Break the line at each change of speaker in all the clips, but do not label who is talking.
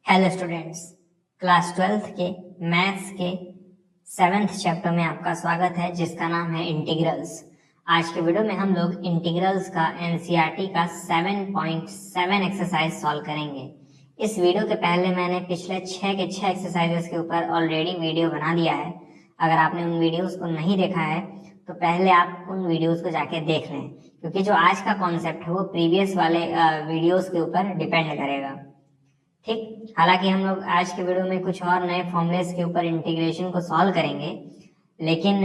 Hello students, class 12th के maths के 7th chapter में आपका स्वागत है, जिसका नाम है इंटीग्रल्स। आज के वीडियो में हम लोग इंटीग्रल्स का एनसीईआरटी का 7.7 एक्सरसाइज सॉल्व करेंगे। इस वीडियो के पहले मैंने पिछले 6 के 6 एक्सरसाइजेस के ऊपर ऑलरेडी वीडियो बना दिया है। अगर आपने उन वीडियोस को नहीं देखा है तो पहले आप उन वीडियोस को जाके देख लें, क्योंकि जो आज का कॉन्सेप्ट है वो प्रीवियस वाले वीडियोस के ऊपर डिपेंड करेगा। ठीक, हालांकि हम लोग आज के वीडियो में कुछ और नए फॉर्मूलेस के ऊपर इंटीग्रेशन को सॉल्व करेंगे, लेकिन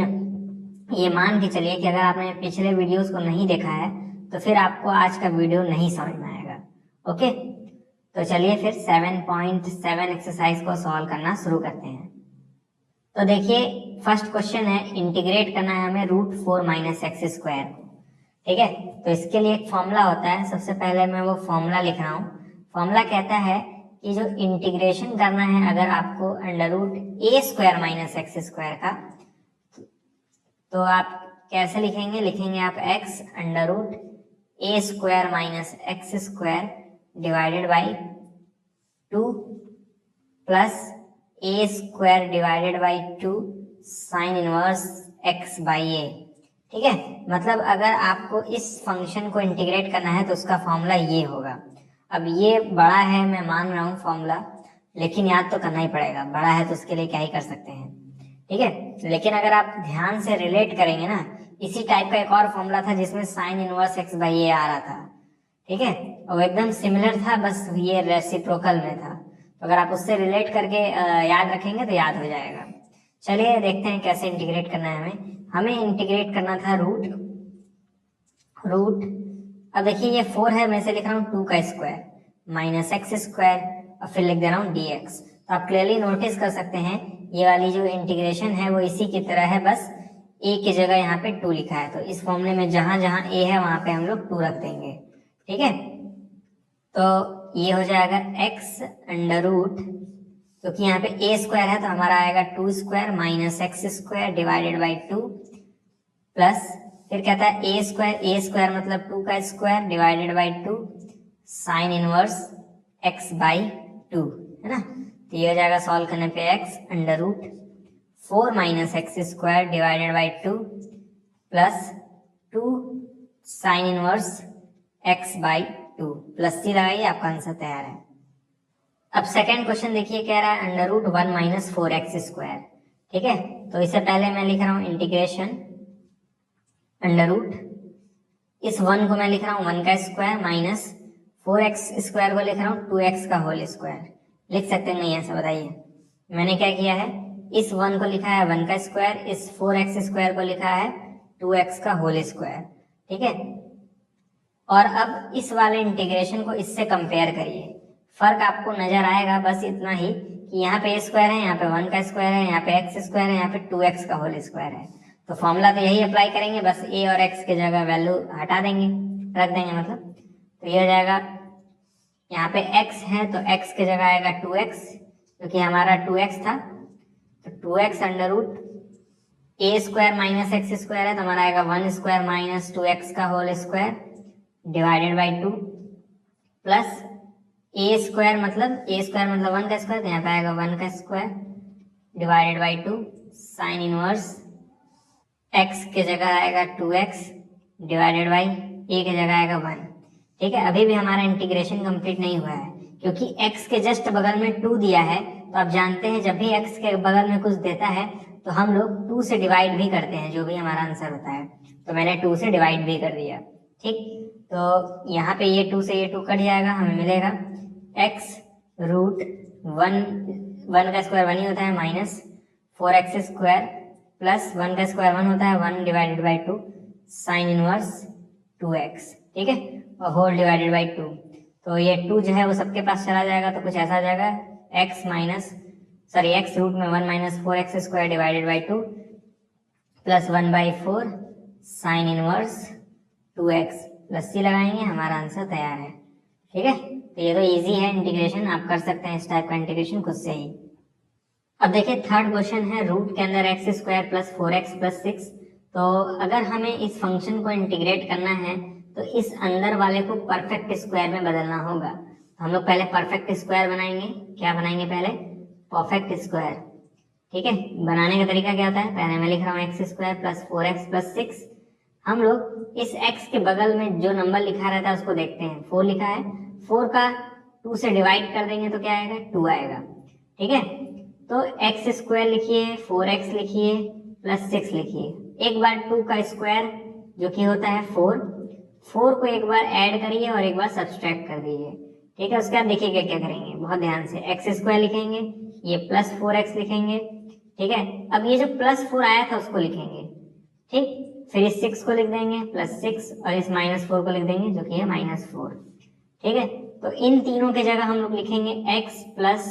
ये मान के चलिए कि अगर आपने पिछले वीडियोस को नहीं देखा है तो फिर आपको आज का वीडियो नहीं समझ में आएगा। ओके, तो चलिए फिर 7.7 एक्सरसाइज को सॉल्व करना शुरू करते हैं। तो देखिए, फर्स्ट क्वेश्चन है, इंटीग्रेट करना है हमें √4 - x²। ठीक है, तो इसके लिए एक फॉर्मूला होता है। सबसे पहले मैं वो फॉर्मूला लिख रहा हूँ। फॉर्मूला कहता है कि जो इंटीग्रेशन करना है अगर आपको √a² - x² का, तो आप कैसे लिखेंगे? लिखेंगे आप x √a² - x² divided by 2 plus a² divided by 2 sine inverse x by a। ठीक है, मतलब अगर आपको इस फंक्शन को इंटीग्रेट करना है तो उसका फॉर्मूला ये होगा। अब ये बड़ा है, मैं मान रहा हूँ फॉर्मूला, लेकिन याद तो करना ही पड़ेगा। बड़ा है तो उसके लिए क्या ही कर सकते हैं। ठीक है, लेकिन अगर आप ध्यान से रिलेट करेंगे ना, इसी टाइप का एक और फॉर्मूला था जिसमें साइन इनवर्स x बाई ए आ रहा था। ठीक है, और एकदम सिमिलर था, बस ये रेसिप्रोकल में था। तो अगर आप उससे रिलेट करके याद रखेंगे तो याद हो जाएगा। चलिए देखते हैं कैसे इंटीग्रेट करना है हमें इंटीग्रेट करना था रूट। अब देखिए ये 4 है, मैं इसे लिख रहा हूँ 2 का स्क्वायर माइनस x², और फिर लिख दे रहा हूँ dx। तो आप क्लियरली नोटिस कर सकते हैं ये वाली जो इंटीग्रेशन है वो इसी की तरह है, बस a की जगह यहाँ पे 2 लिखा है। तो इस फॉर्मूले में जहां जहां a है वहां पे हम लोग 2 रख देंगे। ठीक है, तो ये हो जाएगा x√, क्योंकि यहाँ पे a² है तो हमारा आएगा 2² minus x² divided by 2 plus, फिर कहता है a² मतलब 2 का square divided by 2 sine inverse x by 2, है ना। तो ये हो जाएगा सॉल्व करने पे x √4 - x² divided by 2 plus 2 sine inverse x by 2 plus c लगाइए, आपका आंसर तैयार है। अब सेकेंड क्वेश्चन देखिए, कह रहा है √1 - 4x²। ठीक है, तो इससे पहले मैं लिख रहा हूँ इंटीग्रेशन अंडर रूट, इस 1 को मैं लिख रहा हूँ 1 का स्क्वायर माइनस 4x² को लिख रहा हूँ 2x का होल स्क्वायर। लिख सकते हैं नहीं? ऐसा बताइए। मैंने क्या किया है, इस 1 को लिखा है 1 का स्क्वायर, इस 4x² को लिखा है 2x का होल स्क्वायर। ठीक है, और अब इस वाले इंटीग्रेशन को इससे कंपेयर करिए। फर्क आपको नजर आएगा, बस इतना ही कि यहाँ पे a² है, यहाँ पे 1 का स्क्वायर है, यहाँ पे x² है, यहाँ पे 2x का होल स्क्वायर है। तो फॉर्मूला तो यही अप्लाई करेंगे, बस a और x की जगह वैल्यू हटा देंगे, रख देंगे मतलब। तो ये हो जाएगा, यहाँ पे x है तो x की जगह आएगा 2x, क्योंकि हमारा 2x था। तो 2x under root a² minus x² है तो हमारा आएगा 1² माइनस 2x का whole square divided by 2 plus a² मतलब 1 का स्क्वायर, तो यहाँ पे आएगा 1 का square divided by 2 sine inverse x की जगह आएगा 2x डिवाइडेड बाई a की जगह आएगा 1। ठीक है, अभी भी हमारा इंटीग्रेशन कंप्लीट नहीं हुआ है, क्योंकि x के जस्ट बगल में 2 दिया है। तो आप जानते हैं जब भी x के बगल में कुछ देता है तो हम लोग 2 से डिवाइड भी करते हैं, जो भी हमारा आंसर होता है। तो मैंने 2 से डिवाइड भी कर दिया। ठीक, तो यहाँ पे ये 2 से ये 2 कट जाएगा, हमें मिलेगा x√1 का स्क्वायर 1 ही होता है माइनस 4x² प्लस 1 का स्क्वायर 1 होता है, 1 divided by 2 sine inverse 2x। ठीक है, और होल डिवाइडेड बाई 2। तो ये 2 जो है वो सबके पास चला जाएगा, तो कुछ ऐसा आ जाएगा x√1 - 4x² divided by 2 plus 1/4 sine inverse 2x plus c लगाएंगे, हमारा आंसर तैयार है। ठीक है, तो ये तो इजी है इंटीग्रेशन, आप कर सकते हैं इस टाइप का इंटीग्रेशन खुद से ही। अब देखिए थर्ड क्वेश्चन है, रूट के अंदर x² प्लस 4x प्लस 6। तो अगर हमें इस फंक्शन को इंटीग्रेट करना है तो इस अंदर वाले को परफेक्ट स्क्वायर में बदलना होगा। हम लोग पहले परफेक्ट स्क्वायर बनाएंगे। क्या बनाएंगे पहले? Perfect square. ठीक है, बनाने का तरीका क्या होता है? पहले मैं लिख रहा हूँ x square plus 4x plus 6। हम लोग इस x के बगल में जो नंबर लिखा रहता है उसको देखते हैं। 4 लिखा है, 4 का 2 से डिवाइड कर देंगे तो क्या आएगा? 2 आएगा। ठीक है, तो एक्स स्क्वायर लिखिए, 4x लिखिए प्लस 6 लिखिए। एक बार 2 का स्क्वायर जो कि होता है 4 को एक बार ऐड करिए और एक बार सब्सट्रैक्ट कर दीजिए। ठीक है, उसके बाद देखिएगा क्या करेंगे, बहुत ध्यान से। एक्स स्क्वायर लिखेंगे, ये प्लस 4x लिखेंगे। ठीक है, अब ये जो प्लस 4 आया था उसको लिखेंगे। ठीक, फिर इस 6 को लिख देंगे प्लस 6 और इस -4 को लिख देंगे जो कि है -4। ठीक है, तो इन तीनों की जगह हम लोग लिखेंगे x प्लस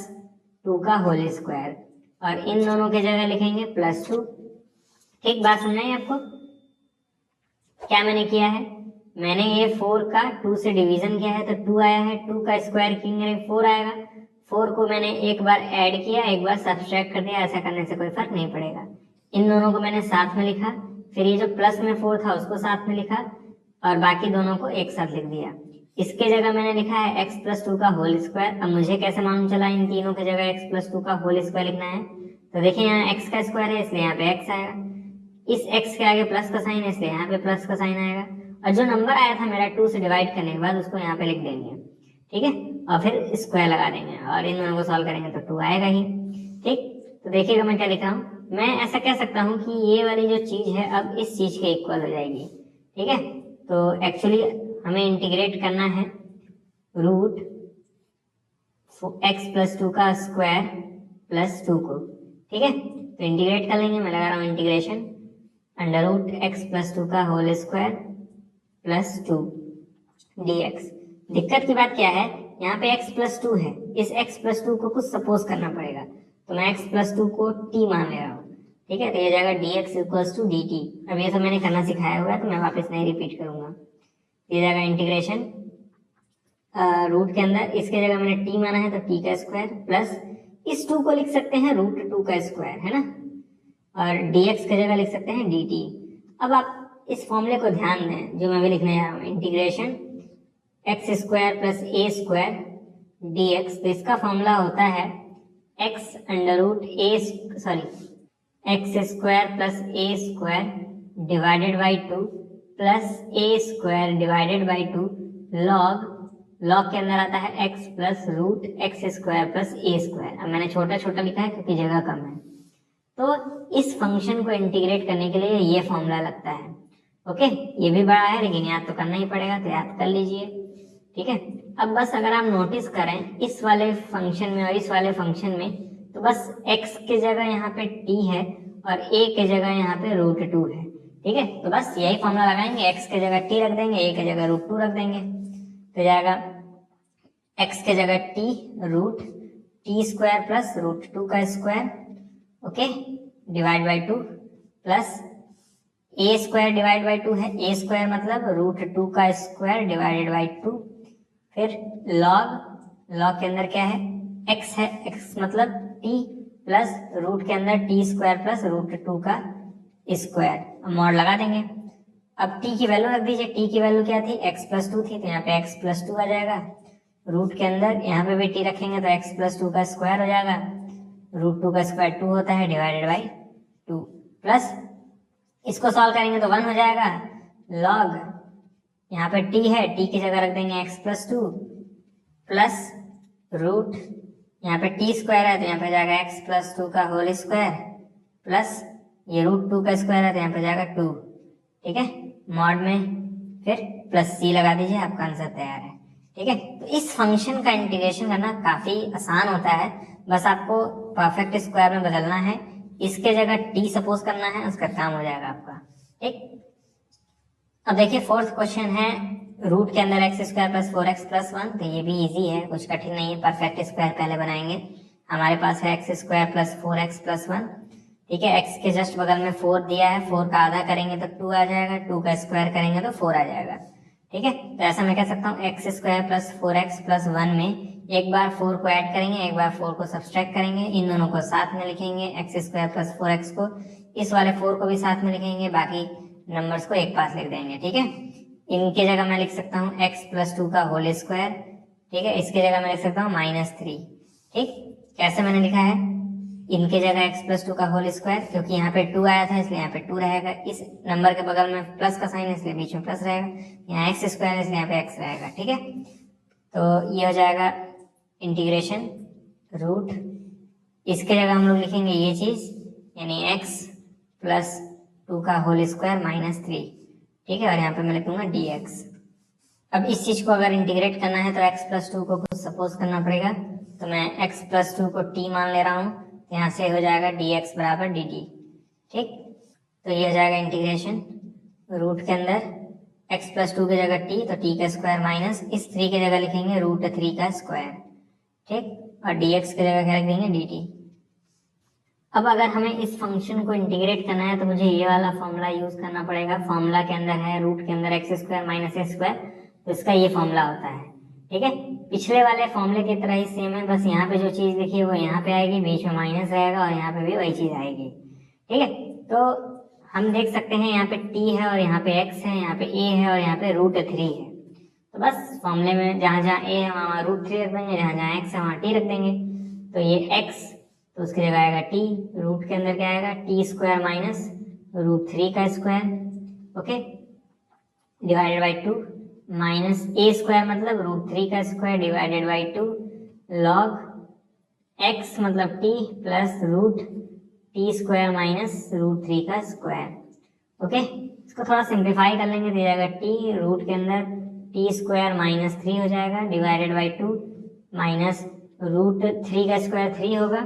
2 का होल स्क्वायर और इन दोनों की जगह लिखेंगे प्लस 2। ठीक, बात समझाई आपको? क्या मैंने किया है, मैंने ये 4 का 2 से डिवीजन किया है तो 2 आया है। 2 का स्क्वायर किएंगे 4 आएगा। 4 को मैंने एक बार ऐड किया, एक बार सब्सट्रैक्ट कर दिया। ऐसा करने से कोई फर्क नहीं पड़ेगा। इन दोनों को मैंने साथ में लिखा, फिर ये जो प्लस में 4 था उसको साथ में लिखा और बाकी दोनों को एक साथ लिख दिया। इसके जगह मैंने लिखा है x प्लस 2 का होल स्क्वायर। अब मुझे कैसे मालूम चला इन तीनों की जगह x प्लस 2 का होल स्क्वायर लिखना है? तो देखिए यहाँ x का स्क्वायर है इसलिए यहाँ पे x आएगा, इस x के आगे प्लस का साइन है इसलिए यहाँ पे प्लस का साइन आएगा, और जो नंबर आया था मेरा 2 से डिवाइड करने के बाद उसको यहाँ पे लिख देंगे। ठीक है, और फिर स्क्वायर लगा देंगे और इन दोनों को सॉल्व करेंगे तो 2 आएगा ही। ठीक, तो देखिएगा मैं क्या लिख रहा हूँ, मैं ऐसा कह सकता हूँ कि ये वाली जो चीज है अब इस चीज के इक्वल हो जाएगी। ठीक है, तो एक्चुअली हमें इंटीग्रेट करना है रूट x प्लस 2 का स्क्वायर प्लस 2 को। ठीक है, तो इंटीग्रेट कर लेंगे। मैं लगा रहा हूँ integration under root x plus 2 का होल स्क्वायर प्लस 2 dx। दिक्कत की बात क्या है, यहाँ पे x प्लस 2 है, इस x प्लस 2 को कुछ सपोज करना पड़ेगा, तो मैं x प्लस 2 को t मान ले रहा हूँ। ठीक है, तो ये जाएगा dx इक्वल्स टू dt। अब ये सब मैंने करना सिखाया हुआ है तो मैं वापस नहीं रिपीट करूंगा। ये जाएगा इंटीग्रेशन रूट के अंदर, इसके जगह मैंने t माना है तो t का स्क्वायर प्लस इस 2 को लिख सकते हैं रूट 2 का स्क्वायर, है ना, और dx की जगह लिख सकते हैं dt। अब आप इस फॉर्मूले को ध्यान दें जो मैं भी लिखने जा रहा हूँ, integration x square plus a square dx। तो इसका फॉर्मूला होता है x under root x square plus a square divided by 2 plus a square divided by 2 log के अंदर आता है x plus root x square plus a square. अब मैंने छोटा छोटा लिखा है क्योंकि जगह कम है। तो इस फंक्शन को इंटीग्रेट करने के लिए ये फॉर्मूला लगता है। ओके, ये भी बड़ा है लेकिन याद तो करना ही पड़ेगा, तो याद कर लीजिए। ठीक है, अब बस अगर आप नोटिस करें इस वाले फंक्शन में और इस वाले फंक्शन में, तो बस x की जगह यहाँ पे t है और a की जगह यहाँ पे रूट 2 है। ठीक है, तो बस यही फॉर्मूला लगाएंगे, x की जगह t रख देंगे, a की जगह रूट 2 रख देंगे, तो जाएगा x की जगह t root t square plus root 2 का square, okay, divide by 2 plus a square divide by 2 है, a स्क्वायर मतलब रूट 2 का स्क्वायर डिवाइडेड बाई 2, फिर लॉग के अंदर क्या है, x है, x मतलब t प्लस रूट के अंदर t स्क्वायर प्लस रूट 2 का स्क्वायर, मॉड लगा देंगे। अब t की वैल्यू रख दीजिए, t की वैल्यू क्या थी, x प्लस 2 थी, तो यहाँ पे x प्लस 2 आ जाएगा। रूट के अंदर यहाँ पे भी t रखेंगे तो x प्लस 2 का स्क्वायर हो जाएगा, रूट 2 का स्क्वायर 2 होता है डिवाइडेड बाई 2, प्लस इसको सॉल्व करेंगे तो 1 हो जाएगा। लॉग यहाँ पे t है, t की जगह रख देंगे x प्लस 2 प्लस रूट यहाँ पे t स्क्वायर है तो यहाँ पे जाएगा x प्लस 2 का होल स्क्वायर प्लस ये रूट 2 का स्क्वायर है तो यहाँ पे जाएगा 2। ठीक है, मॉड में फिर प्लस c लगा दीजिए, आपका आंसर तैयार है। ठीक है, तो इस फंक्शन का इंटीग्रेशन करना काफी आसान होता है, बस आपको परफेक्ट स्क्वायर में बदलना है, इसके जगह t सपोज करना है, उसका काम हो जाएगा आपका। ठीक, अब देखिए फोर्थ क्वेश्चन है रूट के अंदर x square plus 4x plus 1, तो ये भी इजी है, कुछ कठिन नहीं है। परफेक्ट स्क्वायर पहले बनाएंगे, हमारे पास है x square plus 4x plus 1। ठीक है, x के जस्ट बगल में 4 दिया है, 4 का आधा करेंगे तो 2 आ जाएगा, 2 का स्क्वायर करेंगे तो 4 आ जाएगा। ठीक है, तो ऐसा मैं कह सकता हूँ x square plus 4x plus 1 में एक बार 4 को ऐड करेंगे, एक बार 4 को सब्सट्रैक्ट करेंगे, इन दोनों को साथ में लिखेंगे, एक्स स्क्वायर प्लस 4x को, इस वाले 4 को भी साथ में लिखेंगे, बाकी नंबर्स को एक पास लिख देंगे। ठीक है, इनके जगह मैं लिख सकता हूँ x प्लस 2 का होल स्क्वायर। ठीक है, इसके जगह मैं लिख सकता हूँ -3। ठीक, कैसे मैंने लिखा है, इनके जगह x+2 का होल स्क्वायर, क्योंकि यहाँ पे 2 आया था इसलिए यहाँ पे 2 रहेगा, इस नंबर के बगल में प्लस का साइन है इसलिए बीच में प्लस रहेगा, यहाँ x स्क्वायर इसलिए यहाँ पे x रहेगा। ठीक है, तो ये हो जाएगा इंटीग्रेशन रूट, इसके जगह हम लोग लिखेंगे ये चीज, यानी x+2 का होल स्क्वायर -3। ठीक है, और यहाँ पे मैं लिखूंगा dx। अब इस चीज को अगर इंटीग्रेट करना है तो x+2 को कुछ सपोज करना पड़ेगा, तो मैं x+2 को t मान ले रहा हूँ, तो यहाँ से हो जाएगा dx बराबर dt। ठीक, तो ये हो जाएगा इंटीग्रेशन रूट के अंदर x+2 की जगह t, तो t का स्क्वायर माइनस इस 3 की जगह लिखेंगे √3 का स्क्वायर। ठीक, और dx की जगह क्या लिख देंगे dt। अब अगर हमें इस फंक्शन को इंटीग्रेट करना है तो मुझे ये वाला फॉर्मूला यूज करना पड़ेगा। फॉर्मूला के अंदर है रूट के अंदर x² माइनस a², तो इसका ये फॉर्मूला होता है। ठीक है, पिछले वाले फॉर्मूले की तरह ही सेम है, बस यहाँ पे जो चीज लिखी है वो यहाँ पे आएगी, बीच में माइनस रहेगा और यहाँ पे भी वही चीज आएगी। ठीक है, तो हम देख सकते हैं यहाँ पे t है और यहाँ पे x है, यहाँ पे a है और यहाँ पे √3 है। तो बस फॉर्मूले में जहाँ जहाँ a है वहाँ √3 रख देंगे, जहाँ जहाँ x है वहाँ t रख देंगे। तो ये x, तो उसकी जगह आएगा t, रूट के अंदर क्या आएगा t² माइनस √3 का square, okay, divided by 2 minus a² मतलब √3 का square divided by 2 log x मतलब t प्लस √t² माइनस √3 का स्क्वायर। ओके, इसको थोड़ा सिंप्लीफाई कर लेंगे तो ये जाएगा t, रूट के अंदर t² माइनस 3 हो जाएगा डिवाइडेड बाई 2 माइनस √3 का स्क्वायर 3 होगा।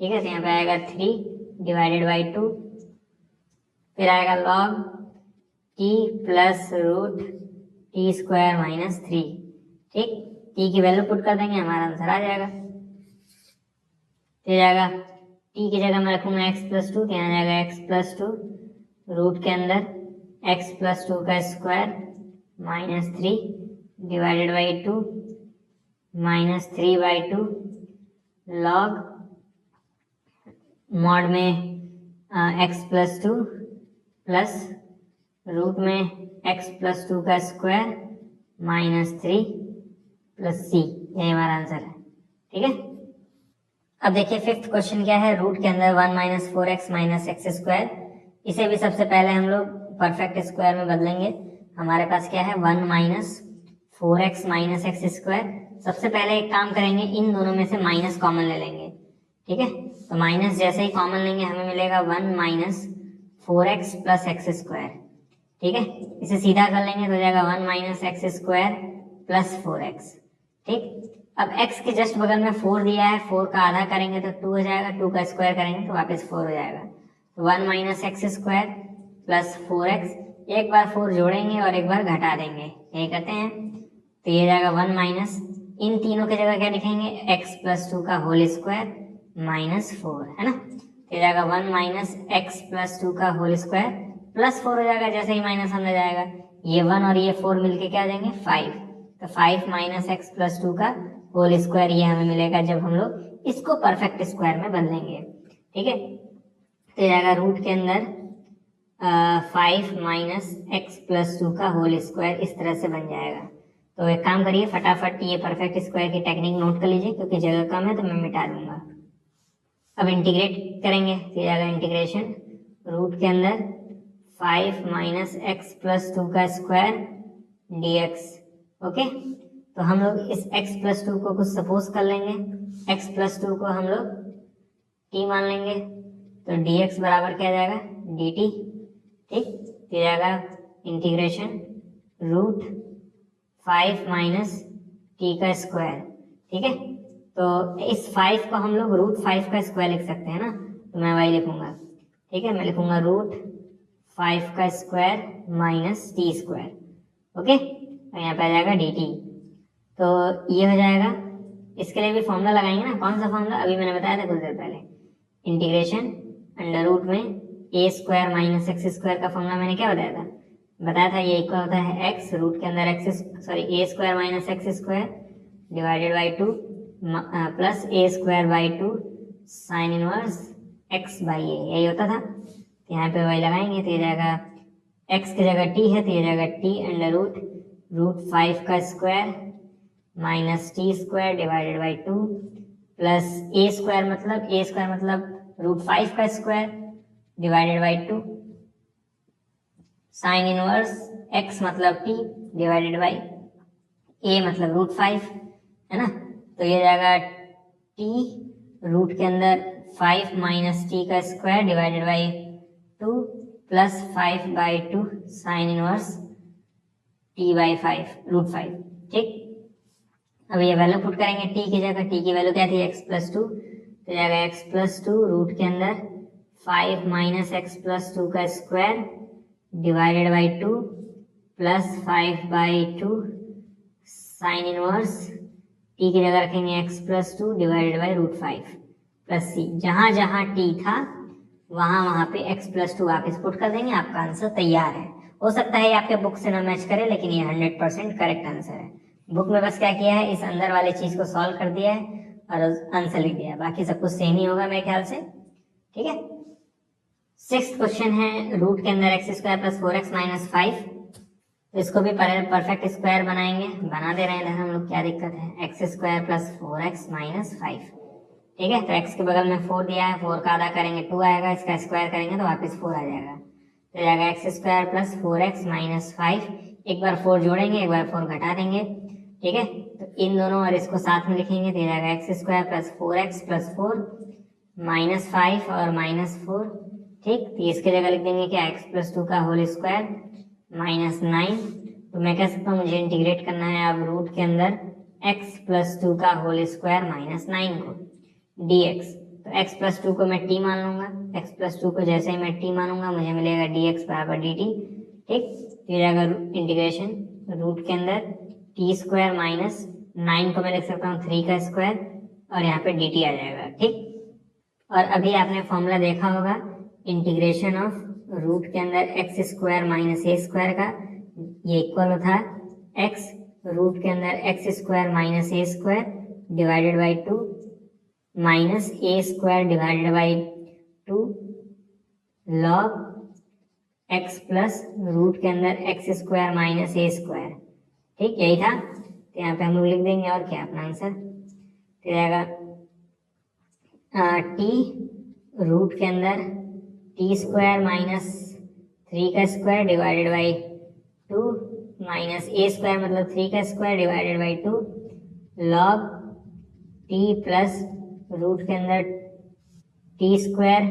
ठीक है, तो यहाँ पे आएगा 3 डिवाइडेड बाई 2, फिर आएगा log t plus √t² minus 3। ठीक, t की वैल्यू पुट कर देंगे, हमारा आंसर आ जाएगा। फिर आएगा t की जगह मैं रखूंगा x+2, तो यहाँ जाएगा x+2 रूट के अंदर x+2 का square minus 3 divided by 2 minus 3/2 log mod में x+2 प्लस रूट में x+2 का स्क्वायर माइनस 3 प्लस c, यही हमारा आंसर है। ठीक है, अब देखिए फिफ्थ क्वेश्चन क्या है, रूट के अंदर 1 - 4x - x²। इसे भी सबसे पहले हम लोग परफेक्ट स्क्वायर में बदलेंगे। हमारे पास क्या है 1 - 4x - x²। सबसे पहले एक काम करेंगे, इन दोनों में से माइनस कॉमन ले लेंगे। ठीक है, तो माइनस जैसे ही कॉमन लेंगे हमें मिलेगा 1 - 4x प्लस x²। ठीक है, इसे सीधा कर लेंगे तो हो जाएगा 1 - x² प्लस 4x। ठीक, अब x के जस्ट बगल में 4 दिया है, 4 का आधा करेंगे तो 2 हो जाएगा, 2 का स्क्वायर करेंगे तो वापस 4 हो जाएगा। तो 1 - x² प्लस 4x, एक बार 4 जोड़ेंगे और एक बार घटा देंगे, यही करते हैं। तो ये जाएगा 1 माइनस, इन तीनों की जगह क्या लिखेंगे x+2 का होल स्क्वायर माइनस 4, है ना। तो ये जाएगा 1 - x+2 का होल स्क्वायर प्लस 4 हो जाएगा, जैसे ही माइनस अंदर जाएगा ये 1 और ये 4 मिलके क्या देंगे 5। तो 5 - x+2 का होल स्क्वायर ये हमें मिलेगा जब हम लोग इसको परफेक्ट स्क्वायर में बदलेंगे। ठीक है, तो ये जाएगा रूट के अंदर 5 - x+2 का होल स्क्वायर, इस तरह से बन जाएगा। तो एक काम करिए, फटाफट ये परफेक्ट स्क्वायर की टेक्निक नोट कर लीजिए, क्योंकि जगह कम है तो मैं मिटा दूंगा। अब इंटीग्रेट करेंगे तो ये जाएगा इंटीग्रेशन रूट के अंदर 5 - x+2 का स्क्वायर dx। ओके, तो हम लोग इस x+2 को कुछ सपोज कर लेंगे, x+2 को हम लोग t मान लेंगे, तो dx बराबर क्या जाएगा dt। ठीक, तो जाएगा इंटीग्रेशन रूट 5 - t का स्क्वायर। ठीक है, तो इस 5 को हम लोग √5 का स्क्वायर लिख सकते हैं ना, तो मैं वही लिखूंगा। ठीक है, मैं लिखूंगा √5 का स्क्वायर माइनस t²। ओके, और यहाँ पे आ जाएगा dt। तो ये हो जाएगा, इसके लिए भी फॉर्मूला लगाएंगे ना, कौन सा फॉर्मूला अभी मैंने बताया था कुछ देर पहले, इंटीग्रेशन अंडर रूट में a² माइनस x² का फॉर्मूला मैंने क्या बताया था ये इक्वल होता है x रूट के अंदर a² minus x² divided by 2 plus a²/2 sine inverse x/a, यही होता था। तो यहाँ पे वही लगाएंगे, तो ये जाएगा x की जगह t है तो ये जाएगा t अंडर रूट √5 का square minus t square divided by 2 plus A square मतलब रूट 5 का square divided by 2 sine inverse x मतलब t डिवाइडेड बाई a मतलब रूट 5 है ना। तो ये जाएगा t रूट के अंदर 5 माइनस टी का square divided by 2 plus 5 by 2 sine inverse t by 5 root 5। ठीक, अब ये वैल्यू पुट करेंगे t की जगह। t की वैल्यू क्या थी x प्लस 2, तो जाएगा x प्लस 2 रूट के अंदर 5 माइनस x प्लस 2 का square divided by 2 plus 5 by 2 sine inverse t की जगह रखेंगे x plus 2 divided by root 5 plus c। जहां जहां t था वहां पे x प्लस 2 आप पुट कर देंगे, आपका आंसर तैयार है। हो सकता है आपके बुक से ना मैच करे, लेकिन ये 100% करेक्ट आंसर है। बुक में बस क्या किया है, इस अंदर वाले चीज को सॉल्व कर दिया है और आंसर लिख दिया है, बाकी सब कुछ सेम ही होगा मेरे ख्याल से। ठीक है, 6th क्वेश्चन है रूट के अंदर x square plus 4x minus 5। तो इसको भी परफेक्ट स्क्वायर बनाएंगे, बना दे रहे हैं हम लोग, क्या दिक्कत है। X square plus 4x minus 5। ठीक है, तो x के बगल में 4 दिया है, 4 का आधा करेंगे 2 आएगा, इसका स्क्वायर करेंगे तो वापस 4 आ जाएगा। तो जाएगा x square plus 4x minus 5। एक बार 4 जोड़ेंगे, एक बार 4 घटा देंगे। ठीक है, तो इन दोनों और इसको साथ में लिखेंगे तो जाएगा x square plus 4x plus 4 minus 5 और माइनस 4। ठीक, तो इसके जगह लिख देंगे क्या, x प्लस 2 का होल स्क्वायर माइनस 9। तो मैं कह सकता हूँ मुझे इंटीग्रेट करना है अब रूट के अंदर x प्लस 2 का होल स्क्वायर माइनस 9 को dx। तो x प्लस 2 को मैं t मान लूंगा, x प्लस 2 को जैसे ही मैं t मानूंगा मुझे मिलेगा dx बराबर dt। ठीक, तो ये जाएगा इंटीग्रेशन रूट के अंदर t स्क्वायर माइनस 9 को मैं लिख सकता हूँ 3 का स्क्वायर और यहाँ पे dt आ जाएगा। ठीक, और अभी आपने फॉर्मूला देखा होगा इंटीग्रेशन ऑफ रूट के अंदर x square minus a square का, ये इक्वल था एक्स रूट के अंदर x square minus a square divided by 2 minus a square divided by 2 log x plus root के अंदर x square minus a square. ठीक, यही था, तो यहाँ पे हम लोग लिख देंगे और क्या अपना आंसर तो जाएगा टी रूट के अंदर टी स्क्वायर माइनस 3 का square divided by 2 minus a square मतलब 3 का square divided by 2 log t plus root के अंदर टी स्क्वायर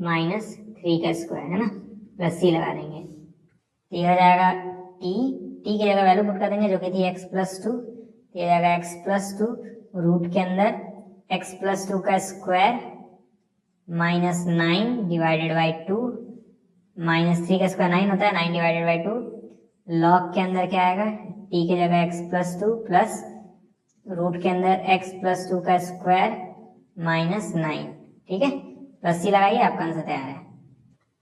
माइनस 3 का स्क्वायर, है ना, प्लस सी लगा देंगे। ये हो जाएगा टी की जगह वैल्यू पुट कर देंगे जो कि थी एक्स प्लस 2। ये जाएगा एक्स प्लस 2 रूट के अंदर एक्स प्लस 2 का square minus 9 divided by 2 minus 3 का स्क्वायर 9 होता है, 9 डिवाइडेड बाई 2 लॉग के अंदर क्या आएगा, टी की जगह एक्स प्लस 2 प्लस रूट के अंदर एक्स प्लस 2 का स्क्वायर माइनस 9। ठीक है, प्लस सी लगाइए, आपका आंसर तैयार है।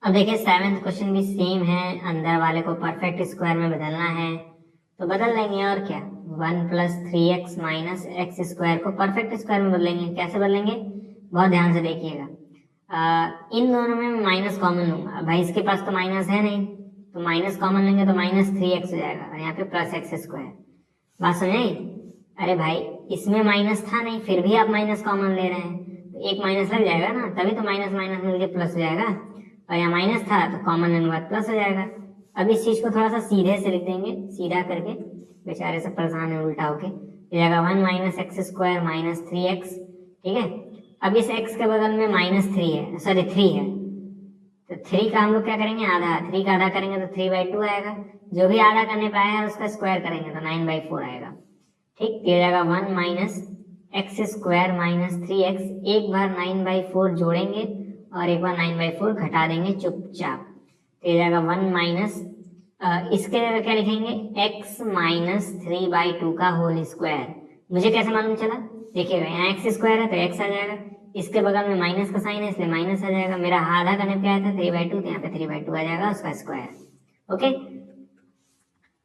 अब देखिए 7th क्वेश्चन भी सेम है, अंदर वाले को परफेक्ट स्क्वायर में बदलना है तो बदल लेंगे और क्या, 1 plus 3x minus x square को परफेक्ट स्क्वायर में बदलेंगे। कैसे बदलेंगे, बहुत ध्यान से देखिएगा। इन दोनों में माइनस कॉमन लूंगा, भाई इसके पास तो माइनस है नहीं, तो माइनस कॉमन लेंगे तो माइनस 3x हो जाएगा और यहाँ पे प्लस एक्स स्क्वायर। बात समझे, अरे भाई इसमें माइनस था नहीं फिर भी आप माइनस कॉमन ले रहे हैं, तो एक माइनस लग जाएगा ना, तभी तो माइनस माइनस मिलके प्लस हो जाएगा, और यहाँ माइनस था तो कॉमन लेने के बाद प्लस हो जाएगा। अब इस चीज को थोड़ा सा सीधे से लिख देंगे, सीधा करके, बेचारे से परेशान है उल्टा होके, ये जाएगा 1 minus x square minus 3x। ठीक है, अब इस x के बगल में माइनस 3 है, सॉरी 3 है, तो 3 का हम लोग क्या करेंगे, आधा, 3 का आधा करेंगे तो 3/2 आएगा, जो भी आधा करने पाया है उसका स्क्वायर करेंगे तो 9/4 आएगा। ठीक, ये जाएगा 1 minus x square minus 3x, एक बार 9/4 जोड़ेंगे और एक बार 9/4 घटा देंगे चुपचाप, तो ये जाएगा 1 माइनस इसके जगह क्या लिखेंगे, x माइनस 3/2 का होल स्क्वायर। मुझे कैसे मालूम चला, देखिएगा यहाँ एक्स स्क्वायर है तो x आ जाएगा, इसके बगल में माइनस का साइन है इसलिए माइनस आ जाएगा, मेरा आधा करने पे आया था 3/2 तो यहाँ पे 3/2 आ जाएगा उसका स्क्वायर। ओके,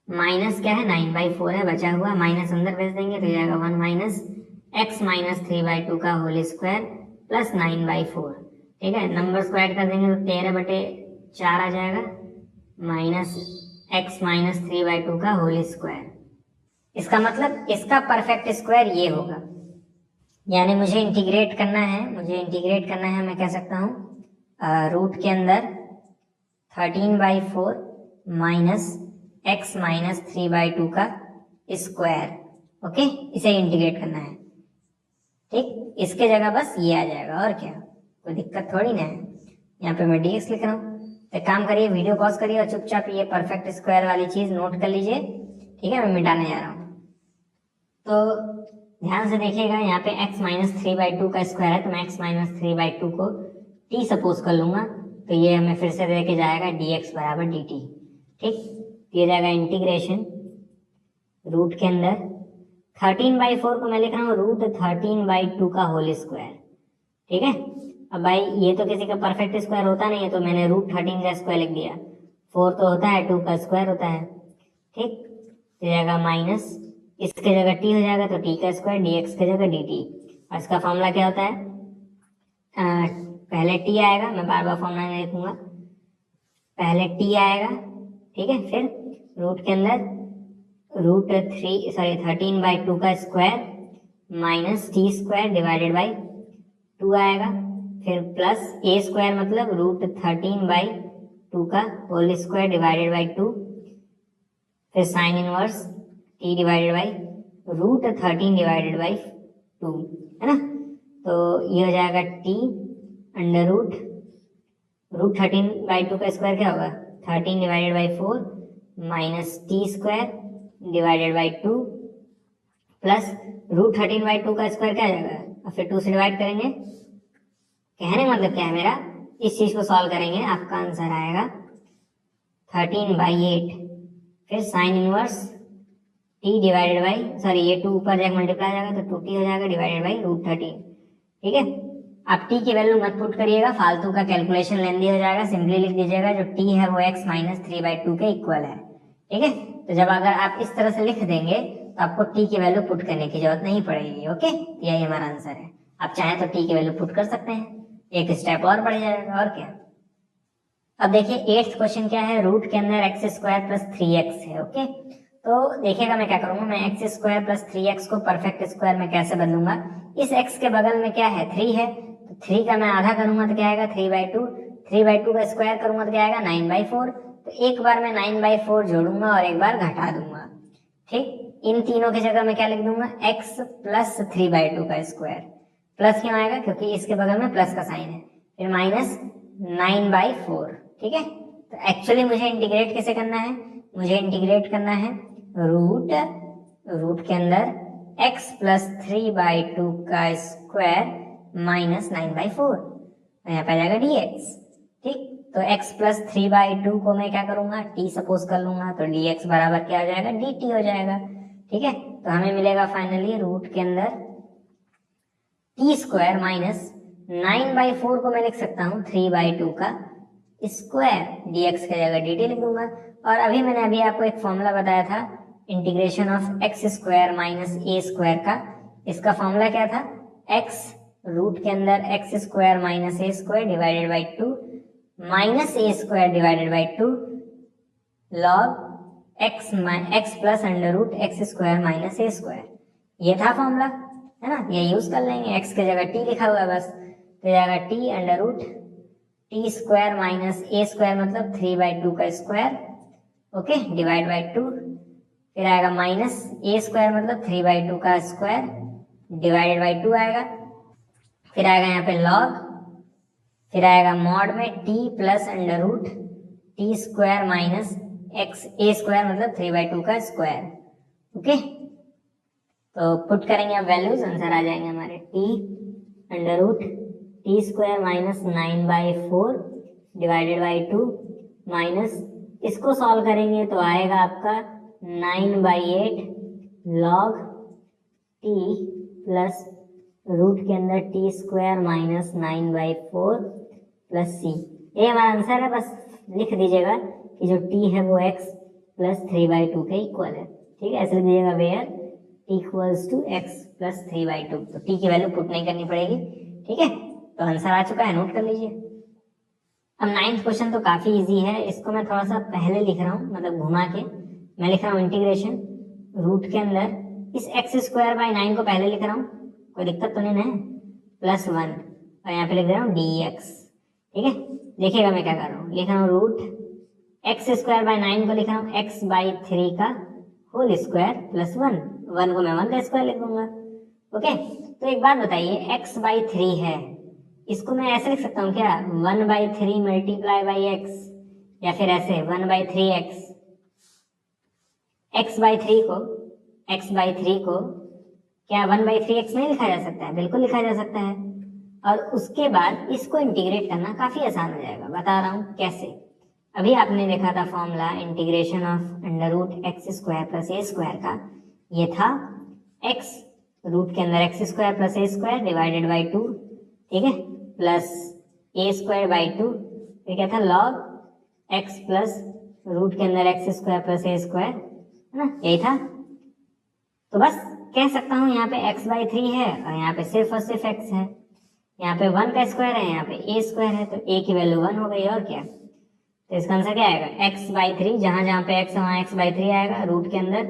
माइनस क्या है 9/4 है बचा हुआ, माइनस अंदर भेज देंगे तो जाएगा 1 माइनस x माइनस 3/2 का होल स्क्वायर प्लस 9/4। ठीक है, नंबर स्क्वायर कर देंगे तो 13/4 आ जाएगा माइनस x माइनस 3/2 का होल स्क्वायर। इसका मतलब इसका परफेक्ट स्क्वायर ये होगा, यानी मुझे इंटीग्रेट करना है, मैं कह सकता हूँ रूट के अंदर 13/4 माइनस x माइनस 3/2 का स्क्वायर। ओके, इसे इंटीग्रेट करना है। ठीक, इसके जगह बस ये आ जाएगा, और क्या, कोई दिक्कत थोड़ी ना है। यहाँ पे मैं dx लिख रहा हूँ। तो काम करिए, वीडियो पॉज करिए और चुपचाप ये परफेक्ट स्क्वायर वाली चीज नोट कर लीजिए। ठीक है, मैं मिटाने जा रहा हूँ। तो ध्यान से देखिएगा, यहाँ पे x माइनस 3/2 का स्क्वायर है, तो मैं x माइनस 3/2 को t सपोज कर लूंगा, तो ये हमें फिर से दे के जाएगा dx बराबर dt। ठीक, ये जाएगा इंटीग्रेशन रूट के अंदर 13/4 को मैं लिख रहा हूँ रूट 13/2 का होल स्क्वायर। ठीक है, अब भाई ये तो किसी का परफेक्ट स्क्वायर होता नहीं है, तो मैंने रूट 13 का स्क्वायर लिख दिया। 4 तो होता है, 2 का स्क्वायर होता है। ठीक, तो जाएगा माइनस, इसके जगह t हो जाएगा, तो t का स्क्वायर dx के जगह dt। और इसका फॉर्मूला क्या होता है, पहले t आएगा, मैं बार बार फॉर्मूला नहीं लिखूंगा, पहले t आएगा। ठीक है, फिर रूट के अंदर रूट 13/2 का square minus t square divided by 2 आएगा, फिर प्लस a स्क्वायर मतलब रूट 13/2 का होल स्क्वायर डिवाइडेड बाई 2, फिर sine inverse t divided by root 13 divided by 2, है ना। तो ये हो जाएगा t अंडर रूट 13/2 का स्क्वायर क्या होगा, 13 divided by 4 minus t square divided by 2 plus root 13/2 का स्क्वायर क्या आ जाएगा, और फिर 2 से डिवाइड करेंगे। कहने मतलब क्या है मेरा, इस चीज को सॉल्व करेंगे, आपका आंसर आएगा 13/8, फिर sine inverse t divided by ये 2 ऊपर जाएगा मल्टीप्लाई जाएगा, तो 2t हो जाएगा डिवाइडेड बाई रूट 13। ठीक है, आप t की वैल्यू मत पुट करिएगा, फालतू का कैलकुलेशन लेंदी हो जाएगा, सिंपली लिख दीजिएगा जो t है वो x माइनस 3/2 के इक्वल है। ठीक है, तो जब अगर आप इस तरह से लिख देंगे तो आपको t की वैल्यू पुट करने की जरूरत नहीं पड़ेगी। ओके, यही हमारा आंसर है। आप चाहें तो t की वैल्यू पुट कर सकते हैं, एक स्टेप और बढ़ जाएगा, और क्या। अब देखिए 8th क्वेश्चन क्या है, रूट के अंदर x स्क्वायर प्लस 3x है। ओके, तो देखिएगा मैं क्या करूंगा, मैं x स्क्वायर प्लस 3x को परफेक्ट स्क्वायर में कैसे बदलूंगा। इस x के बगल में क्या है, 3 है, तो 3 का मैं आधा करूंगा तो क्या आएगा 3/2, 3/2 का स्क्वायर करूंगा तो क्या आएगा 9/4। तो एक बार मैं 9/4 जोड़ूंगा और एक बार घटा दूंगा। ठीक, इन तीनों की जगह मैं क्या लिख दूंगा, x प्लस 3/2 का स्क्वायर। प्लस क्यों आएगा, क्योंकि इसके बगल में प्लस का साइन है, फिर माइनस 9/4। ठीक है, तो एक्चुअली मुझे इंटीग्रेट कैसे करना है, मुझे इंटीग्रेट करना है रूट के अंदर x प्लस 3/2 का स्क्वायर माइनस 9/4, यहाँ पे आ जाएगा dx। ठीक, तो x प्लस 3/2 को मैं क्या करूंगा, t सपोज कर लूंगा, तो dx बराबर क्या हो जाएगा, dt हो जाएगा। ठीक है, तो हमें मिलेगा फाइनली रूट के अंदर t स्क्वायर माइनस 9/4 को मैं लिख सकता हूँ 3/2 का स्क्वायर, dx की जगह dt लिख दूंगा। और मैंने आपको एक फॉर्मूला बताया था integration of x square minus a square का, इसका फॉर्मूला क्या था, x रूट के अंदर x square minus a square divided by 2 minus a square divided by 2 log x plus under root x square minus a square, ये था formula, है ना। ये यूज कर लेंगे, x की जगह t लिखा हुआ है बस, तो जाएगा t under root t square minus a square मतलब 3/2 का स्क्वायर, ओके, डिवाइड बाई 2, फिर आएगा माइनस a स्क्वायर मतलब 3/2 का स्क्वायर डिवाइडेड बाई 2 आएगा, फिर आएगा यहाँ पे लॉग, फिर आएगा मॉड में t plus under root t square minus x a square मतलब 3/2 का स्क्वायर। ओके, तो पुट करेंगे अब वैल्यूज, आंसर आ जाएंगे हमारे t under root t square minus 9/4 divided by 2 minus, इसको सॉल्व करेंगे तो आएगा आपका 9/8 लॉग t प्लस रूट के अंदर T square minus 9/4 plus c, ये हमारा आंसर है। बस लिख दीजिएगा कि जो t है वो x प्लस 3/2 के इक्वल है। ठीक है, ऐसे लिख दीजिएगा where equals to x plus 3/2, तो t की वैल्यू पुट नहीं करनी पड़ेगी। ठीक है, तो आंसर आ चुका है, नोट कर लीजिए। अब 9th क्वेश्चन तो काफी इजी है, इसको मैं थोड़ा सा पहले लिख रहा हूँ, मतलब घुमा के मैं लिख रहा हूँ इंटीग्रेशन रूट के अंदर इस एक्स स्क्वायर बाई 9 को पहले लिख रहा हूँ, कोई दिक्कत तो नहीं है, +1 और यहाँ पे लिख दे रहा हूँ dx। ठीक है, देखिएगा मैं क्या कर रहा हूँ, लिख रहा हूँ रूट एक्स स्क्वायर बाई 9 को लिख रहा हूँ x/3 का होल स्क्वायर +1, 1 को मैं 1 का स्क्वायर लिख दूंगा। ओके, तो एक बात बताइए, x/3 है, इसको मैं ऐसे लिख सकता हूँ क्या, 1/3 मल्टीप्लाई बाई एक्स, या फिर ऐसे 1/3x। x/3 को क्या 1/3x नहीं लिखा जा सकता है? बिल्कुल लिखा जा सकता है। और उसके बाद इसको इंटीग्रेट करना काफी आसान हो जाएगा, बता रहा हूँ कैसे। अभी आपने देखा था formula integration of √x² plus a² का, ये था x रूट के अंदर x² plus a² divided by 2, ठीक है, प्लस a²/2, ये क्या था log x प्लस रूट के अंदर x² प्लस a², है ना, यही था। तो बस कह सकता हूँ यहाँ पे x/3 है और यहाँ पे सिर्फ और सिर्फ x है, यहाँ पे 1 का स्क्वायर है, यहाँ पे a² है, तो a की वैल्यू 1 हो गई, और क्या। तो इसका आंसर क्या आएगा, x/3, जहां जहां पे x है वहां x/3 आएगा, रूट के अंदर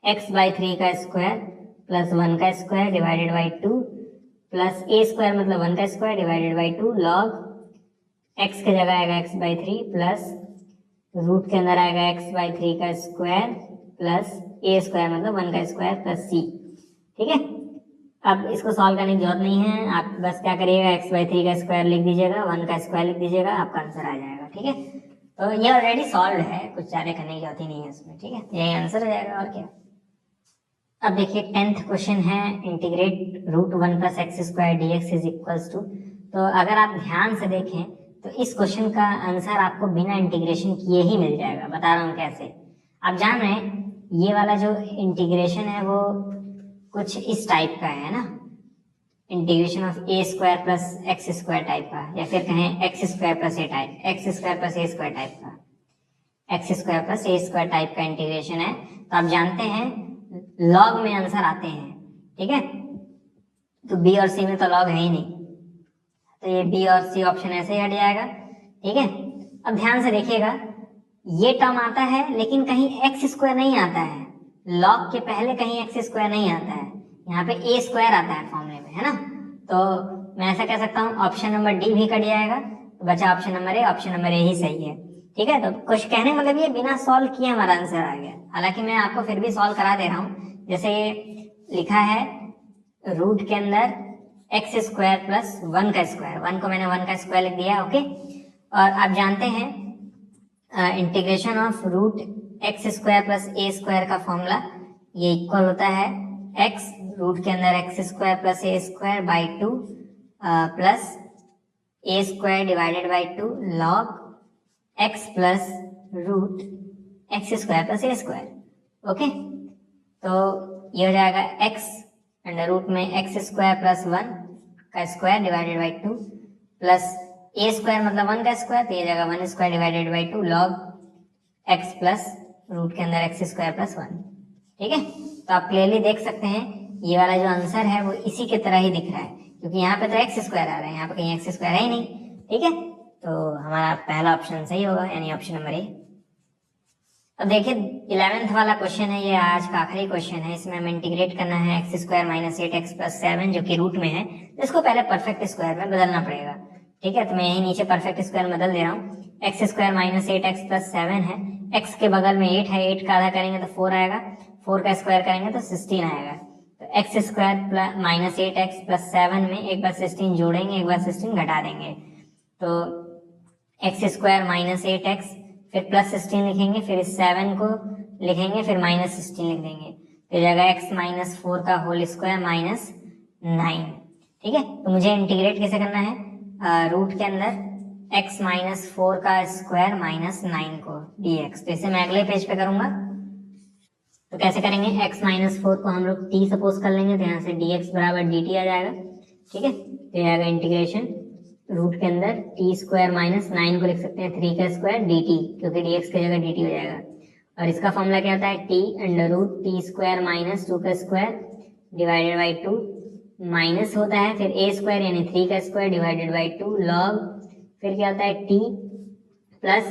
x/3 का स्क्वायर प्लस 1 का square divided by 2 plus a² मतलब 1 का square divided by 2 log x के जगह आएगा x/3 प्लस रूट के अंदर आएगा x/3 का स्क्वायर प्लस a² मतलब 1 का स्क्वायर प्लस c। ठीक है, अब इसको सॉल्व करने की जरूरत नहीं है, आप बस क्या करिएगा, x/3 का स्क्वायर लिख दीजिएगा, 1 का स्क्वायर लिख दीजिएगा, आपका आंसर आ जाएगा। ठीक है, तो ये ऑलरेडी सॉल्व है, कुछ ज्यादा करने की जरूरत ही नहीं है इसमें। ठीक है, यही आंसर हो जाएगा, और क्या। अब देखिए 10th क्वेश्चन है, integrate √1 plus x² dx is equals to. तो अगर आप ध्यान से देखें तो इस क्वेश्चन का आंसर आपको बिना इंटीग्रेशन किए ही मिल जाएगा, बता रहा हूँ कैसे। आप जान रहे हैं ये वाला जो इंटीग्रेशन है वो कुछ इस टाइप का है ना, integration of a² plus x² type का, या फिर कहें x² plus a type, x² plus a² type का, x² प्लस a² टाइप का इंटीग्रेशन है। तो आप जानते हैं लॉग में आंसर आते हैं, ठीक है, तो b और c में तो लॉग है ही नहीं, तो ये b और c ऑप्शन ऐसे ही हट जाएगा। ठीक है, अब ध्यान से देखिएगा, ये टर्म आता है लेकिन कहीं x² नहीं आता है, लॉग के पहले कहीं x² नहीं आता है, यहाँ पे a² आता है फॉर्मूले में, है ना। तो मैं ऐसा कह सकता हूँ ऑप्शन नंबर डी भी कट जाएगा, तो बचा option number A, option number A ही सही है। ठीक है, तो कुछ कहने मतलब ये बिना सॉल्व किए हमारा आंसर आ गया, हालांकि मैं आपको फिर भी सॉल्व करा दे रहा हूँ। जैसे ये लिखा है रूट के अंदर x² प्लस 1 का स्क्वायर, 1 को मैंने 1 का स्क्वायर लिख दिया, ओके। और आप जानते हैं integration of root x² plus a² का फॉर्मूला ये इक्वल होता है x रूट के अंदर x² plus a² by 2 plus a² divided by 2 log x plus root x² plus a², okay. तो ये हो जाएगा x अंडर रूट में x² प्लस 1 का square divided by 2 plus a² मतलब 1 का स्क्वायर, तो ये जाएगा 1² divided by 2 log x plus root के अंदर x² प्लस 1। ठीक है, तो आप क्लियरली देख सकते हैं ये वाला जो आंसर है वो इसी के तरह ही दिख रहा है, क्योंकि यहाँ पे तो x² आ रहा है, यहाँ पे कहीं x² है ही नहीं। ठीक है, तो हमारा पहला ऑप्शन सही होगा, यानी ऑप्शन नंबर ए। अब देखिए 11th वाला क्वेश्चन है, ये आज का आखिरी क्वेश्चन है, इसमें हमें इंटीग्रेट करना है x² माइनस 8x प्लस 7 जो कि रूट में है, तो इसको पहले परफेक्ट स्क्वायर में बदलना पड़ेगा। ठीक है, तो मैं यही नीचे परफेक्ट स्क्वायर बदल दे रहा हूँ, x² माइनस 8x प्लस 7 है, x के बगल में 8 है, 8 का आधा करेंगे तो 4 आएगा, 4 का स्क्वायर करेंगे तो 16 आएगा, तो x² माइनस 8x प्लस 7 में एक बार 16 जोड़ेंगे, एक बार 16 घटा देंगे, तो x² माइनस 8x फिर प्लस 16 लिखेंगे, फिर इस 7 को लिखेंगे, फिर माइनस 16 लिख देंगे, तो जाएगा x माइनस 4 का होल स्क्वायर माइनस 9। ठीक है, तो मुझे इंटीग्रेट कैसे करना है, रूट के अंदर x माइनस 4 का स्क्वायर माइनस 9 को dx, तो इसे मैं अगले पेज पे करूंगा। तो कैसे करेंगे, x माइनस 4 को हम लोग t सपोज कर लेंगे, तो यहाँ से dx बराबर dt आ जाएगा। ठीक है, तो ये आएगा इंटीग्रेशन रूट के अंदर t² माइनस 9 को लिख सकते हैं 3 का स्क्वायर dt, क्योंकि dx की जगह dt हो जाएगा, और इसका फॉर्मूला क्या होता है, t under root t² minus 2 का स्क्वायर डिवाइडेड बाई 2 माइनस होता है फिर a² यानी 3 का स्क्वायर डिवाइडेड बाई 2 log फिर क्या होता है t प्लस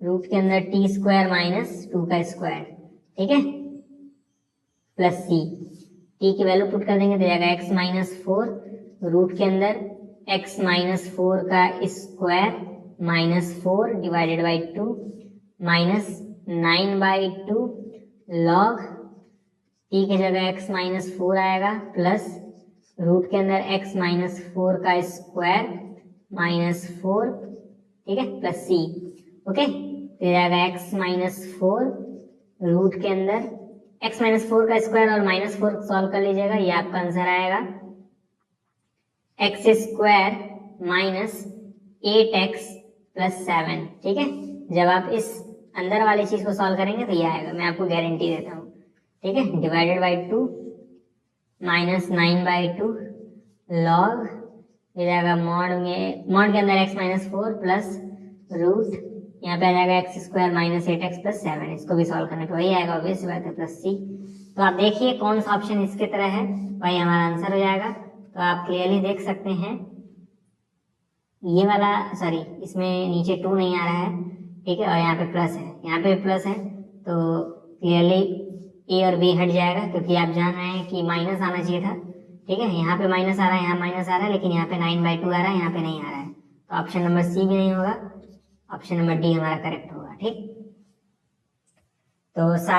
रूट के अंदर t² माइनस 2 का स्क्वायर। ठीक है, प्लस सी, टी की वैल्यू पुट कर देंगे तो जाएगा x माइनस 4, रूट के अंदर x माइनस 4 का square minus 4 divided by 2 minus 9/2 log T की जगह x माइनस 4 आएगा प्लस रूट के अंदर x माइनस 4 का स्क्वायर माइनस 4, ठीक है, प्लस सी। ओके, तो जाएगा x माइनस 4 रूट के अंदर x माइनस 4 का स्क्वायर और माइनस 4 सॉल्व कर लीजिएगा, ये आपका आंसर आएगा x square minus 8x plus 7, ठीक है। जब आप इस अंदर वाली चीज को सॉल्व करेंगे तो ये आएगा, मैं आपको गारंटी देता हूँ, ठीक है। डिवाइडेड बाई 2 माइनस 9/2 लॉग, ये जाएगा मॉड के अंदर x माइनस 4 प्लस रूट, यहाँ पे आ जाएगा x square minus 8x plus 7, इसको भी सॉल्व करने पे वही आएगा, ऑब्वियस बात है, प्लस सी। तो आप देखिए कौन सा ऑप्शन इसके तरह है, वही हमारा आंसर हो जाएगा। तो आप क्लियरली देख सकते हैं ये वाला, सॉरी इसमें नीचे 2 नहीं आ रहा है, ठीक है, और यहाँ पे प्लस है, यहाँ पे प्लस है, तो क्लियरली ए और बी हट जाएगा, क्योंकि आप जान रहे हैं कि माइनस आना चाहिए था, ठीक है। यहाँ पे माइनस आ रहा है, यहाँ माइनस आ रहा है, लेकिन यहाँ पे 9/2 आ रहा है, यहाँ पे नहीं आ रहा है, तो ऑप्शन नंबर सी भी नहीं होगा, ऑप्शन नंबर डी हमारा करेक्ट होगा, ठीक। तो